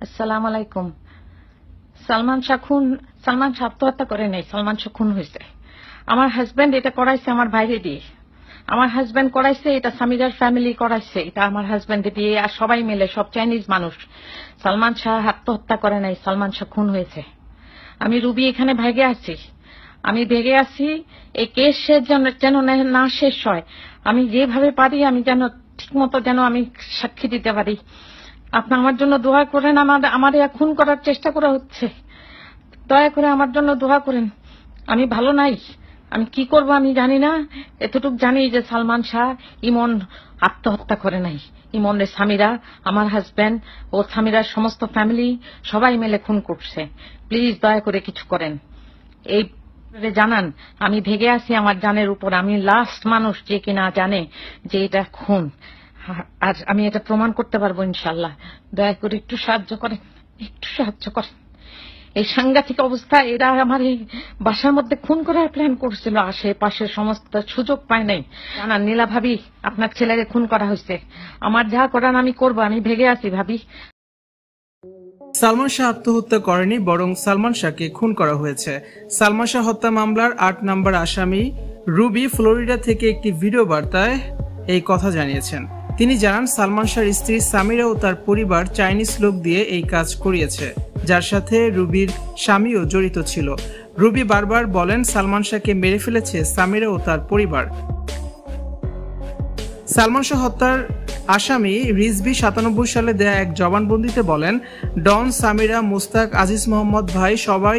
আসসালামু আলাইকুম। সালমান শাহ আত্মহত্যা করে নাই, সালমান শাহ খুন হয়েছে। আমার হাজবেন্ড এটা করাইছে আমার বাইরে দিয়ে, আমার হাজবেন্ড করাইছে এটা, সামিরার ফ্যামিলি করাইছে এটা আমার হাজবেন্ড দিয়ে, আর সবাই মিলে, সব চাইনিজ মানুষ। সালমান শাহ আত্মহত্যা করে নাই, সালমান শাহ খুন হয়েছে। আমি রুবি এখানে ভেগে আছি, আমি ভেগে আছি। এই কেস যেন না শেষ হয়, আমি যেভাবে পারি আমি যেন ঠিক মতো যেন আমি সাক্ষী দিতে পারি। আপনি আমার জন্য দোয়া করেন। আমার খুন করার চেষ্টা করা হচ্ছে, দয়া করে আমার জন্য দোয়া করেন। আমি ভালো নাই, আমি কি করব আমি জানি না। এতটুকু জানি যে সালমান শাহ ইমন আত্মহত্যা করে নাই, ইমনের স্বামীরা, আমার হাজবেন্ড ও স্বামীরার সমস্ত ফ্যামিলি সবাই মিলে খুন করছে। প্লিজ দয়া করে কিছু করেন, এই জানান। আমি ভেগে আছি আমার জানের উপর, আমি লাস্ট মানুষ যে কিনা জানে যে এটা খুন, আর আমি এটা প্রমাণ করতে পারবো ইনশাল্লাহ। দয়া করে একটু সাহায্য করেন, একটু সাহায্য করেন। এই সাংঘাতিক অবস্থা, এরা আমার এই বাসার মধ্যে খুন করার প্ল্যান করছিল, আশেপাশে সমস্ত সুযোগ পায় নাই। জানান নীলা ভাবি, আপনার ছেলেকে খুন করা হয়েছে। আমার যা করার আমি করবো, আমি ভেগে আছি ভাবি। সালমান শাহ আত্মহত্যা করেনি, বরং সালমান শাহকে খুন করা হয়েছে। সালমান শাহ হত্যা মামলার ৮ নম্বর আসামি রুবি ফ্লোরিডা থেকে একটি ভিডিও বার্তায় এই কথা জানিয়েছেন। তিনি জানান, সালমান শাহর স্ত্রী সামিরা ও তার পরিবার চাইনিজ লোক দিয়ে এই কাজ করিয়েছে, যার সাথে রুবির স্বামীও জড়িত ছিল। রুবি বারবার বলেন, সালমান শাহকে মেরে ফেলেছে সামিরা ও তার পরিবার। সালমান শাহ হত্যার আসামি রিজভী ৯৭ সালে দেয়া এক জবানবন্দিতে বলেন, ডন, সামিরা, মুস্তাক, আজিজ মোহাম্মদ ভাই সবাই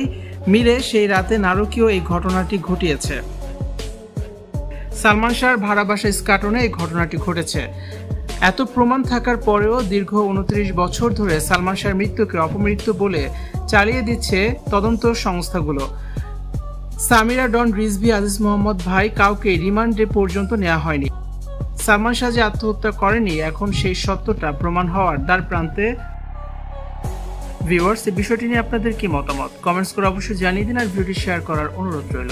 মিলে সেই রাতে নারকীয় এই ঘটনাটি ঘটিয়েছে। সালমান শাহর ভাড়া বাসা স্কাটনে এই ঘটনাটি ঘটেছে। এত প্রমাণ থাকার পরেও দীর্ঘ ২৯ বছর ধরে সালমান শাহর মৃত্যুকে অপমৃত্যু বলে চালিয়ে দিচ্ছে তদন্ত সংস্থাগুলো। সামিরা, ডন, রিজভী, আজিজ মোহাম্মদ ভাই কাউকে রিমান্ডে পর্যন্ত নেওয়া হয়নি। সালমান শাহ যে আত্মহত্যা করেনি, এখন সেই সত্যটা প্রমাণ হওয়ার দ্বার প্রান্তে। ভিউয়ার্স, এই বিষয়টি নিয়ে আপনাদের কি মতামত? কমেন্টস করে অবশ্যই জানিয়ে দিন, আর ভিডিওটি শেয়ার করার অনুরোধ রইল।